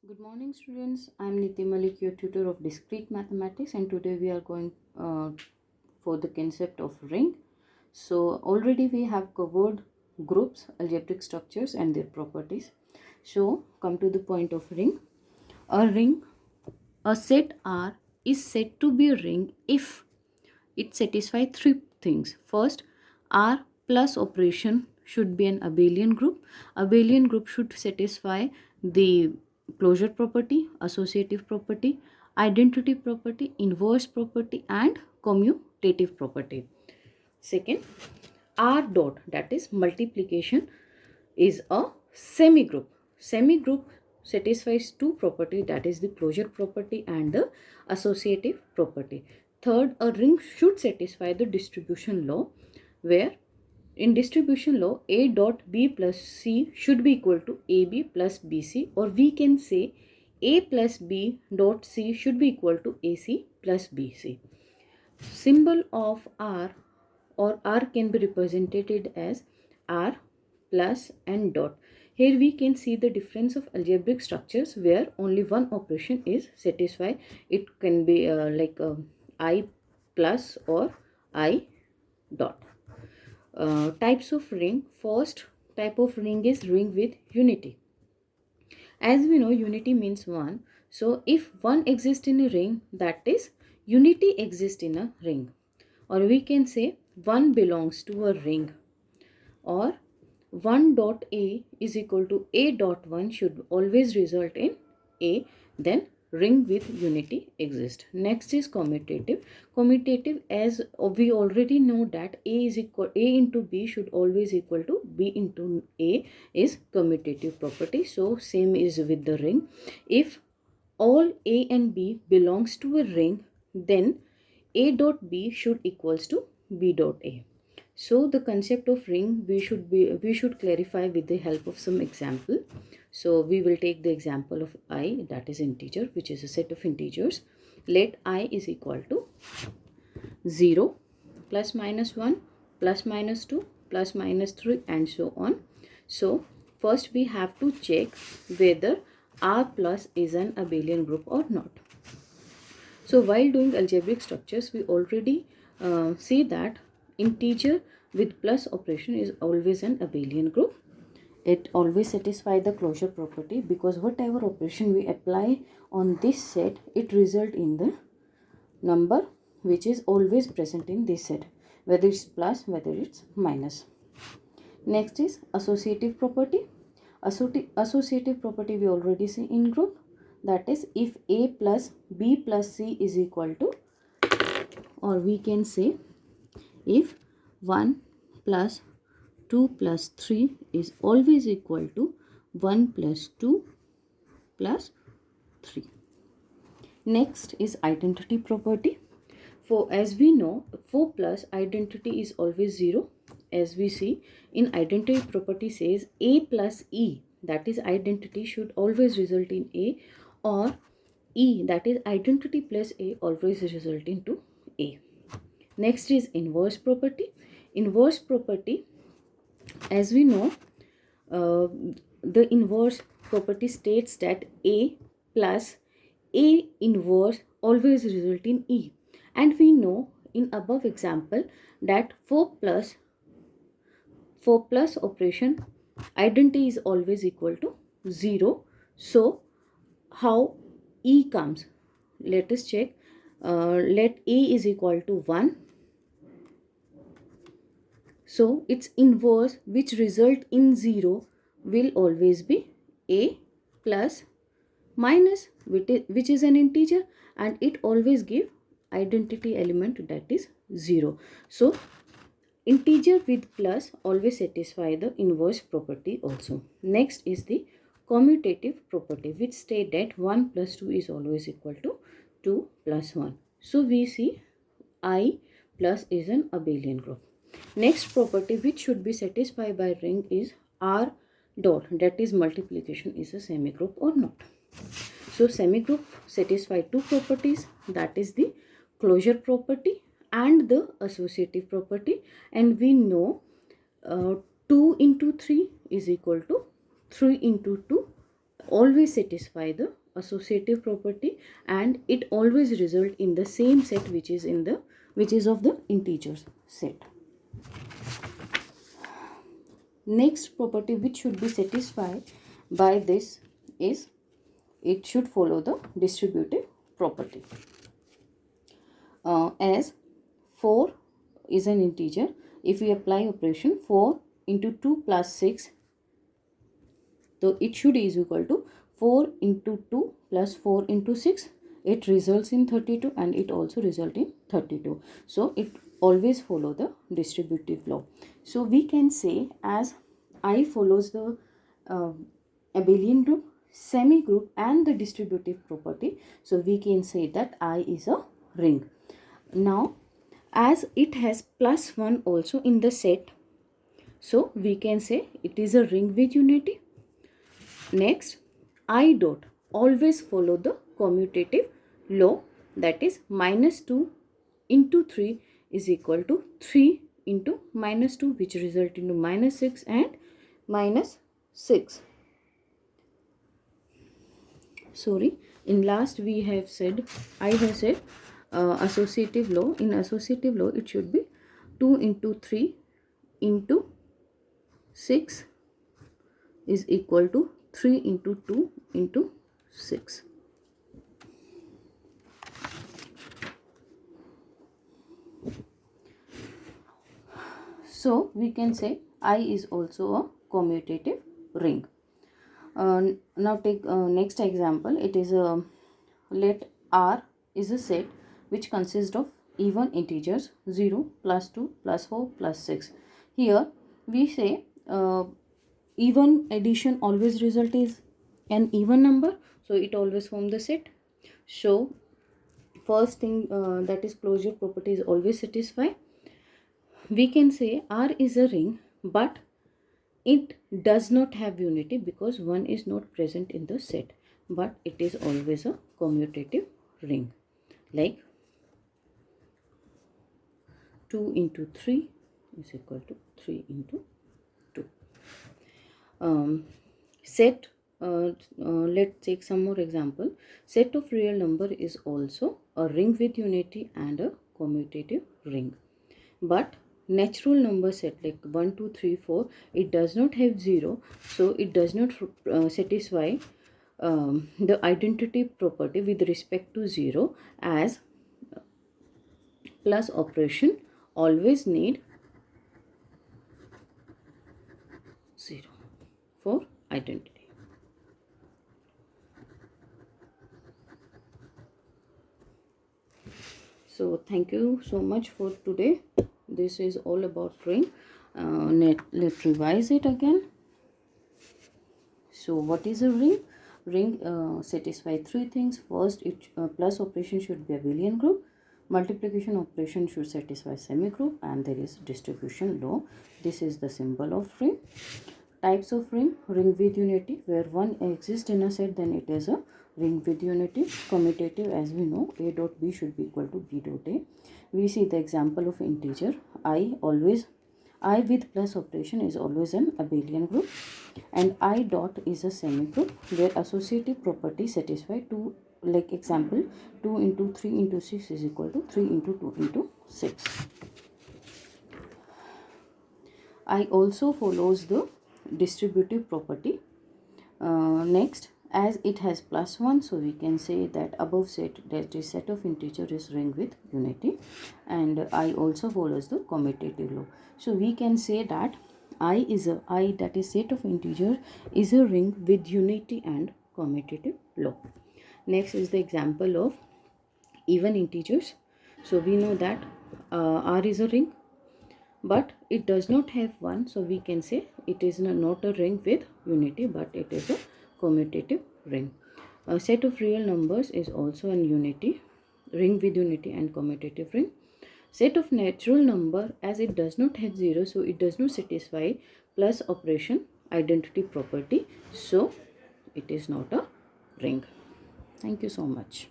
Good morning, students. I am Niti Malik, your tutor of Discrete Mathematics, and today we are going for the concept of ring. So already we have covered groups, algebraic structures and their properties. So come to the point of ring. A ring, a set R is said to be a ring if it satisfies three things. First, R plus operation should be an abelian group. Abelian group should satisfy the closure property, associative property, identity property, inverse property and commutative property. Second, R dot, that is multiplication, is a semi-group. Semi-group satisfies two property, that is the closure property and the associative property. Third, a ring should satisfy the distribution law, where in distribution law A dot B plus C should be equal to AB plus BC, or we can say A plus B dot C should be equal to AC plus BC. Symbol of R, or R can be represented as R plus and dot. Here we can see the difference of algebraic structures where only one operation is satisfied. It can be I plus or I dot. Types of ring. First type of ring is ring with unity. As we know, unity means one. So if one exists in a ring, that is unity exists in a ring. Or we can say one belongs to a ring, or 1 dot A is equal to A dot 1 should always result in A, then ring with unity exists. Next is commutative. Commutative, as we already know that A into B should always equal to B into A, is commutative property. So same is with the ring. If all A and B belongs to a ring, then A dot B should equals to B dot A. So the concept of ring we should clarify with the help of some example. So we will take the example of I, that is integer, which is a set of integers. Let I is equal to 0, plus minus 1, plus minus 2, plus minus 3 and so on. So first we have to check whether R plus is an abelian group or not. So while doing algebraic structures, we already see that integer with plus operation is always an abelian group. It always satisfies the closure property, because whatever operation we apply on this set, it result in the number which is always present in this set, whether it's plus, whether it's minus. Next is associative property. Associative property we already see in group, that is if A plus B plus C is equal to, or we can say if 1 plus 2 plus 3 is always equal to 1 plus 2 plus 3. Next is identity property. For as we know, 4 plus identity is always 0. As we see in identity property says A plus E, that is identity, should always result in A, or E, that is identity plus A, always result into A. Next is inverse property. Inverse property, as we know, the inverse property states that A plus A inverse always result in E. And we know in above example that 4 plus operation identity is always equal to 0. So how E comes? Let us check. Let A is equal to 1. So its inverse, which result in 0, will always be A plus minus, which is an integer, and it always give identity element, that is 0. So integer with plus always satisfy the inverse property also. Next is the commutative property, which state that 1 plus 2 is always equal to 2 plus 1. So we see I plus is an abelian group. Next property which should be satisfied by ring is R dot, that is multiplication is a semigroup or not. So semigroup satisfy two properties, that is the closure property and the associative property, and we know 2 into 3 is equal to 3 into 2 always satisfy the associative property, and it always result in the same set which is of the integers set. Next property which should be satisfied by this is it should follow the distributive property. As 4 is an integer, if we apply operation 4 into 2 plus 6, so it should is equal to 4 into 2 plus 4 into 6. It results in 32 and it also result in 32. So it always follow the distributive law. So we can say as I follows the abelian group, semi group and the distributive property, so we can say that I is a ring. Now as it has plus 1 also in the set, so we can say it is a ring with unity. Next, I dot always follow the commutative law, that is minus 2 into 3 is equal to 3 into minus 2, which result into minus 6 and minus 6. Sorry, in last we have said, I have said associative law. In associative law it should be 2 into 3 into 6 is equal to 3 into 2 into 6. So we can say I is also a commutative ring. Now take next example. It is a let R is a set which consists of even integers 0 plus 2 plus 4 plus 6. Here we say even addition always result is an even number, so it always form the set. So first thing that is closure property is always satisfy. We can say R is a ring, but it does not have unity because 1 is not present in the set, but it is always a commutative ring, like 2 into 3 is equal to 3 into 2. Set let's take some more example. Set of real number is also a ring with unity and a commutative ring, but natural number set like 1 2 3 4, it does not have 0, so it does not satisfy the identity property with respect to 0, as plus operation always need 0 for identity. So thank you so much for today. This is all about ring. Let's revise it again. So what is a ring? Ring satisfy three things. First, it plus operation should be abelian group. Multiplication operation should satisfy semi-group, and there is distribution law. This is the symbol of ring. Types of ring: ring with unity, where one exists in a set, then it is a ring with unity. Commutative, as we know, a dot b should be equal to b dot a. We see the example of integer I. Always I with plus operation is always an abelian group, and I dot is a semi group where associative property satisfy two, like example 2 into 3 into 6 is equal to 3 into 2 into 6. I also follows the distributive property. Next, as it has plus 1, so we can say that above set, that is set of integer, is ring with unity, and I also follows the commutative law. So we can say that I that is set of integer is a ring with unity and commutative law. Next is the example of even integers. So we know that R is a ring, but it does not have 1, so we can say it is not a ring with unity, but it is a commutative ring. A set of real numbers is also an unity, ring with unity and commutative ring. Set of natural number, as it does not have 0, so it does not satisfy plus operation identity property, so it is not a ring. Thank you so much.